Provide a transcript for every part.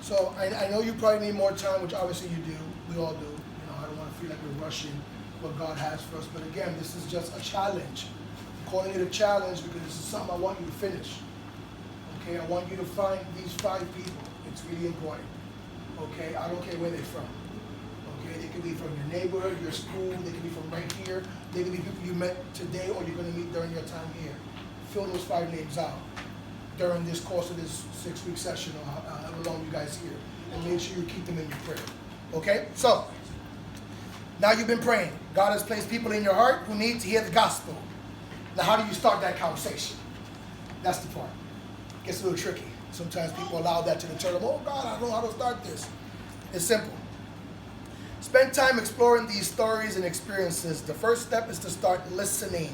So I know you probably need more time, which obviously you do. We all do. I don't want to feel like we're rushing what God has for us. But again, this is just a challenge. I'm calling it a challenge because this is something I want you to finish. Okay, I want you to find these 5 people. It's really important. Okay, I don't care where they're from. Okay, they could be from your neighborhood, your school. They could be from right here. They could be people you met today or you're going to meet during your time here. Fill those 5 names out during this course of this 6-week session or however long you guys here. And make sure you keep them in your prayer. Okay? So, now you've been praying. God has placed people in your heart who need to hear the gospel. Now, how do you start that conversation? That's the part. It gets a little tricky. Sometimes people allow that to deter them. Oh, God, I don't know how to start this. It's simple. Spend time exploring these stories and experiences. The first step is to start listening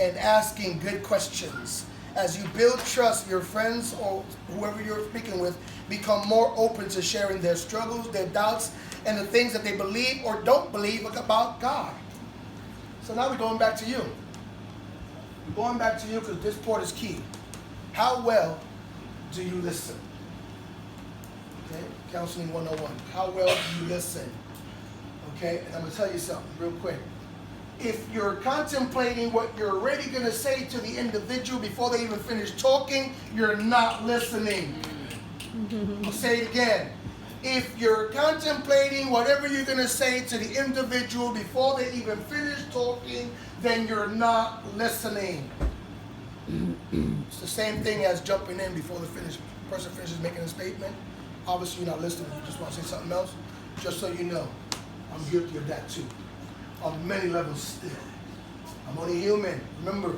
and asking good questions. As you build trust, your friends or whoever you're speaking with become more open to sharing their struggles, their doubts, and the things that they believe or don't believe about God. So now we're going back to you. We're going back to you because this part is key. How well do you listen? Okay, Counseling 101. How well do you listen? Okay, and I'm going to tell you something real quick. If you're contemplating what you're already going to say to the individual before they even finish talking, you're not listening. I'll say it again. If you're contemplating whatever you're going to say to the individual before they even finish talking, then you're not listening. It's the same thing as jumping in before the person finishes making a statement. Obviously, you're not listening. You just want to say something else. Just so you know, I'm guilty of that too. On many levels still. I'm only human. Remember,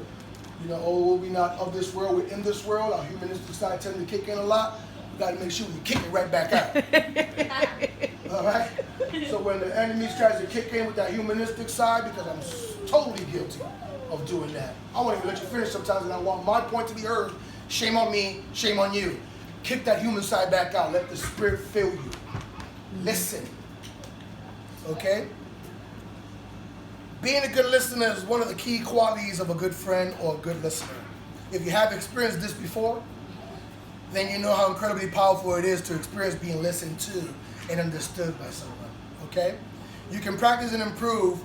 we're not of this world, we're in this world. Our humanistic side tends to kick in a lot. We got to make sure we kick it right back out. All right? So when the enemy tries to kick in with that humanistic side, because I'm totally guilty of doing that. I won't even let you finish sometimes, and I want my point to be heard. Shame on me, shame on you. Kick that human side back out. Let the Spirit fill you. Listen. Okay? Being a good listener is one of the key qualities of a good friend or a good listener. If you have experienced this before, then you know how incredibly powerful it is to experience being listened to and understood by someone. Okay? You can practice and improve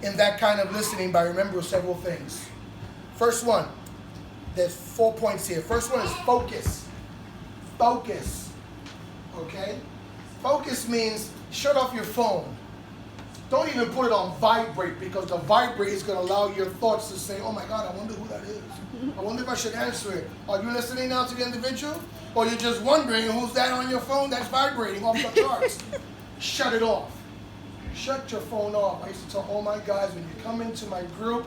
in that kind of listening by remembering several things. First one, there's 4 points here. First one is focus. Focus. Okay? Focus means shut off your phone. Don't even put it on vibrate, because the vibrate is going to allow your thoughts to say, oh my God, I wonder who that is. I wonder if I should answer it. Are you listening now to the individual? Or you're just wondering who's that on your phone that's vibrating off the charts? Shut it off. Shut your phone off. I used to tell all my guys, when you come into my group,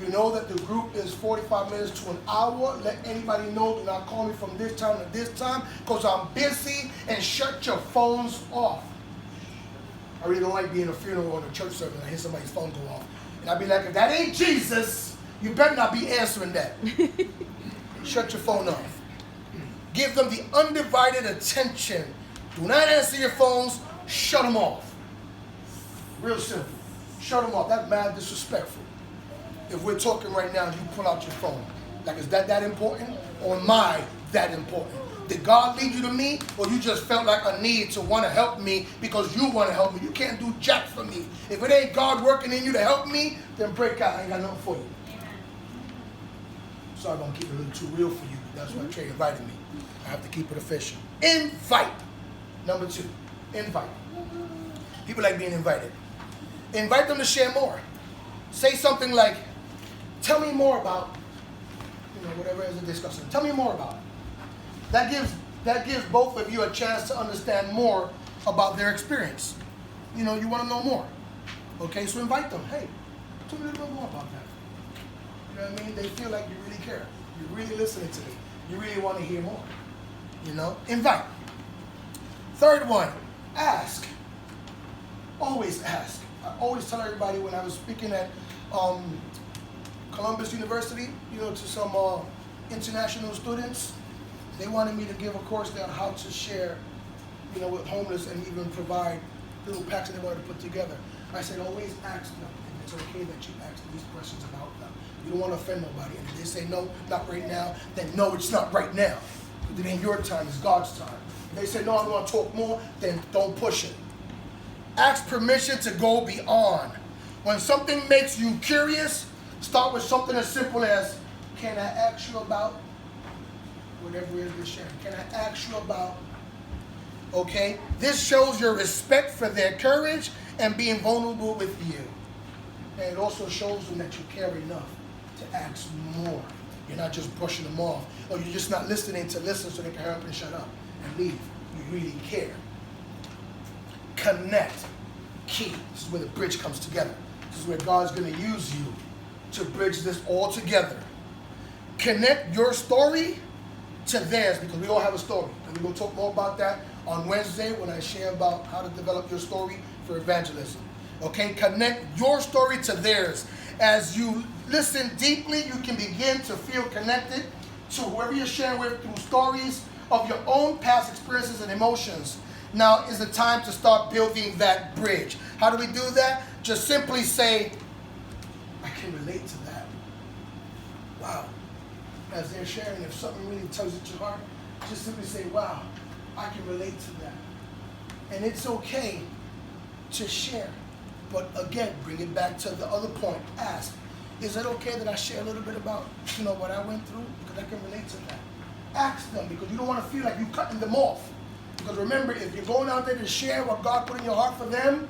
you know that the group is 45 minutes to an hour. Let anybody know, do not call me from this time to this time because I'm busy, and shut your phones off. I really don't like being a funeral or in a church service and I hear somebody's phone go off. And I'd be like, if that ain't Jesus, you better not be answering that. Shut your phone off. Give them the undivided attention. Do not answer your phones. Shut them off. Real simple. Shut them off. That's mad disrespectful. If we're talking right now, you pull out your phone. Like, is that important? Or am I that important? Did God lead you to me, or you just felt like a need to want to help me because you want to help me? You can't do jack for me. If it ain't God working in you to help me, then break out. I ain't got nothing for you. Amen. Sorry, I'm going to keep it a little too real for you. That's why Trey invited me. I have to keep it official. Invite. Number 2, invite. People like being invited. Invite them to share more. Say something like, tell me more about, whatever it is they're discussing. Tell me more about it. That gives both of you a chance to understand more about their experience. You want to know more. Okay, so invite them. Hey, tell me a little bit more about that. You know what I mean? They feel like you really care. You're really listening to me. You really want to hear more. Invite. Third one, ask. Always ask. I always tell everybody when I was speaking at Columbus University, to some international students, they wanted me to give a course on how to share, with homeless and even provide little packs that they wanted to put together. I said, always ask them. And it's okay that you ask these questions about them. You don't want to offend nobody. And if they say, no, not right now, then no, it's not right now. it ain't your time, it's God's time. If they say, no, I want to talk more, then don't push it. Ask permission to go beyond. When something makes you curious, start with something as simple as, can I ask you about whatever it is you're sharing? Can I ask you about? Okay? This shows your respect for their courage and being vulnerable with you. And it also shows them that you care enough to ask more. You're not just brushing them off. Or you're just not listening to listen so they can hurry up and shut up and leave. You really care. Connect. Key. This is where the bridge comes together. This is where God's going to use you to bridge this all together. Connect your story to theirs, because we all have a story. And we're going to talk more about that on Wednesday when I share about how to develop your story for evangelism. Okay? Connect your story to theirs. As you listen deeply, you can begin to feel connected to whoever you're sharing with through stories of your own past experiences and emotions. Now is the time to start building that bridge. How do we do that? Just simply say, I can relate to that. Wow. As they're sharing, if something really tugs at your heart, just simply say, wow, I can relate to that. And it's okay to share. But again, bring it back to the other point. Ask, is it okay that I share a little bit about, what I went through? Because I can relate to that. Ask them, because you don't want to feel like you're cutting them off. Because remember, if you're going out there to share what God put in your heart for them,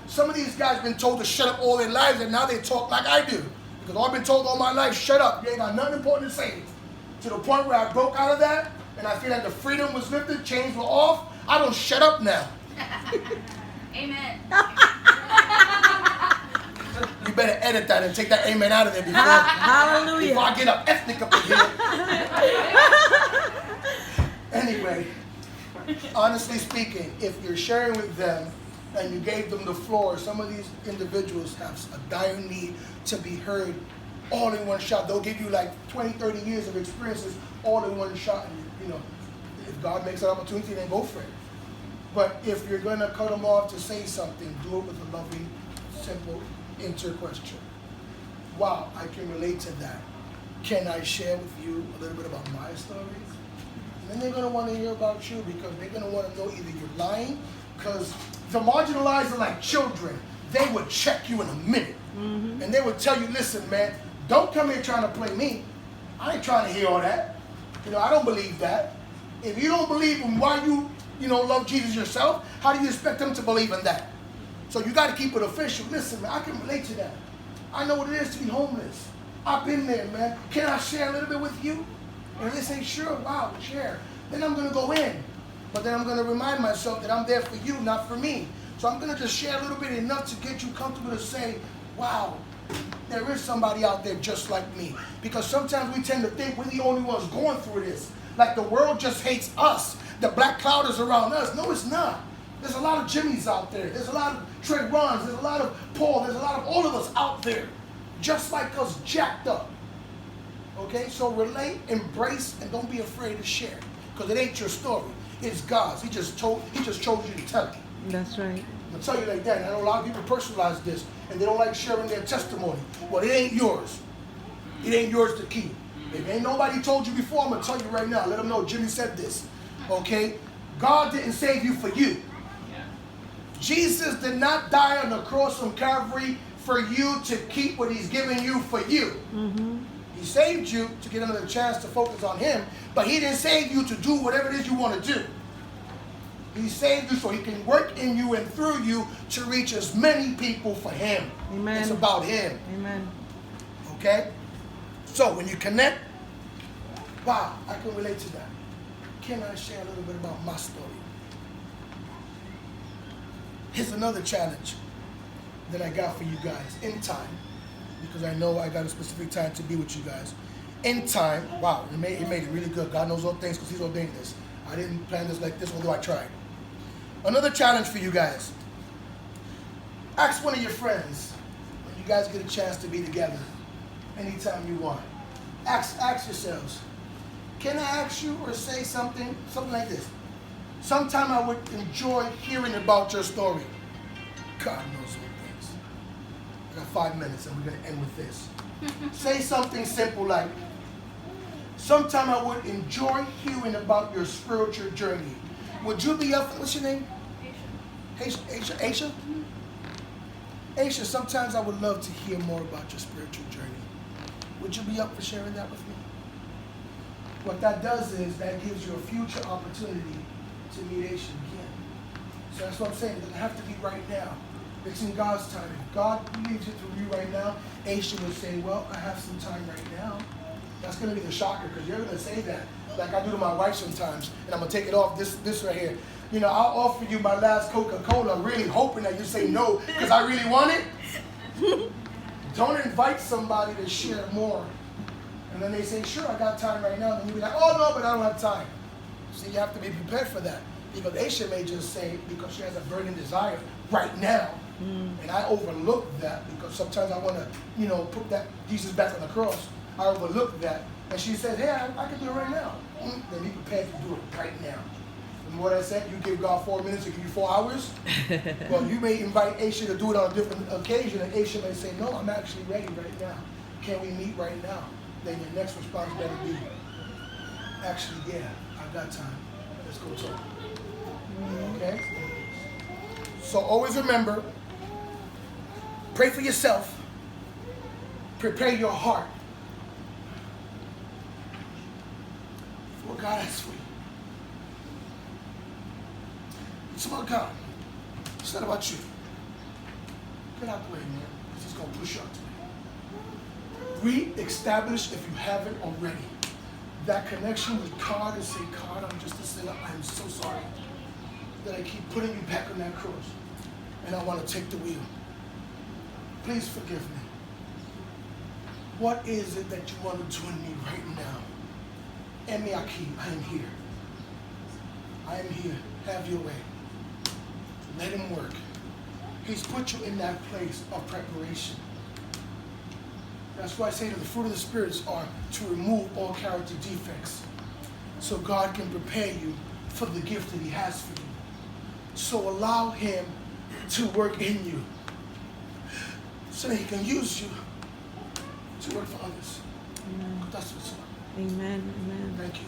some of these guys have been told to shut up all their lives, and now they talk like I do. Because I've been told all my life, shut up. You ain't got nothing important to say. To the point where I broke out of that, and I feel like the freedom was lifted, chains were off. I don't shut up now. Amen. You better edit that and take that amen out of there before I get up ethnic up in here. Anyway, honestly speaking, if you're sharing with them and you gave them the floor, some of these individuals have a dire need to be heard all in one shot. They'll give you like 20, 30 years of experiences all in one shot. And, if God makes an opportunity, then go for it. But if you're going to cut them off to say something, do it with a loving, simple question. Wow, I can relate to that. Can I share with you a little bit about my story? And then they're going to want to hear about you, because they're going to want to know either you're lying, because the marginalized are like children. They would check you in a minute. Mm-hmm. And they would tell you, listen, man, don't come here trying to play me. I ain't trying to hear all that. I don't believe that. If you don't believe in why you love Jesus yourself, how do you expect them to believe in that? So you got to keep it official. Listen, man, I can relate to that. I know what it is to be homeless. I've been there, man. Can I share a little bit with you? And if they say, sure, wow, share. Then I'm going to go in. But then I'm going to remind myself that I'm there for you, not for me. So I'm going to just share a little bit enough to get you comfortable to say, wow, there is somebody out there just like me. Because sometimes we tend to think we're the only ones going through this. Like the world just hates us. The black cloud is around us. No, it's not. There's a lot of Jimmys out there. There's a lot of Trey Runs. There's a lot of Paul. There's a lot of all of us out there. Just like us, jacked up. Okay? So relate, embrace, and don't be afraid to share. Because it ain't your story. It's God's. He just chose you to tell it. That's right. I'm going to tell you like that. And I know a lot of people personalize this, and they don't like sharing their testimony. Well, it ain't yours. It ain't yours to keep. If ain't nobody told you before, I'm going to tell you right now. Let them know Jimmy said this. Okay? God didn't save you for you. Jesus did not die on the cross from Calvary for you to keep what he's given you for you. Mm-hmm. He saved you to get another chance to focus on him, but he didn't save you to do whatever it is you want to do. He saved you so he can work in you and through you to reach as many people for him. Amen. It's about him. Amen. Okay? So when you connect, wow, I can relate to that. Can I share a little bit about my story? Here's another challenge that I got for you guys in time, because I know I got a specific time to be with you guys. In time, wow, he made it really good. God knows all things because he's ordained this. I didn't plan this like this, although I tried. Another challenge for you guys. Ask one of your friends when you guys get a chance to be together anytime you want. Ask yourselves, can I ask you or say something like this? Sometime I would enjoy hearing about your story. God knows what things. I got 5 minutes and we're going to end with this. Say something simple like, sometime I would enjoy hearing about your spiritual journey. Would you be up for, what's your name? Aisha? Aisha, sometimes I would love to hear more about your spiritual journey. Would you be up for sharing that with me? What that does is that gives you a future opportunity to meet Aisha again. So that's what I'm saying. It doesn't have to be right now. It's in God's time. If God leaves it to you right now, Aisha would say, well, I have some time right now. That's going to be the shocker, because you're going to say that like I do to my wife sometimes, and I'm going to take it off this right here. You know, I'll offer you my last Coca-Cola, really hoping that you say no, because I really want it. Don't invite somebody to share more. And then they say, sure, I got time right now. And you'll be like, oh, no, but I don't have time. See, you have to be prepared for that. Because Aisha may just say, because she has a burning desire right now. And I overlook that because sometimes I want to, put that Jesus back on the cross. I overlook that. And she says, hey, I can do it right now. Then be prepared to do it right now. And what I said, you give God 4 minutes, to give you 4 hours. Well, you may invite Aisha to do it on a different occasion, and Aisha may say, no, I'm actually ready right now. Can we meet right now? Then your next response better be, actually, yeah, I've got time. Let's go talk. Okay? So always remember, pray for yourself. Prepare your heart for what God has for you. It's about God. It's not about you. Get out the way, man, because he's going to push you out today. Re-establish, if you haven't already, that connection with God and say, God, I'm just a sinner. I'm so sorry that I keep putting you back on that cross. And I want to take the wheel. Please forgive me. What is it that you want to do in me right now? Emi Aki, I am here. I am here. Have your way. Let him work. He's put you in that place of preparation. That's why I say that the fruit of the spirits are to remove all character defects, so God can prepare you for the gift that he has for you. So allow him to work in you so that he can use you to work for others. Amen. That's what's up. Amen. Amen. Thank you.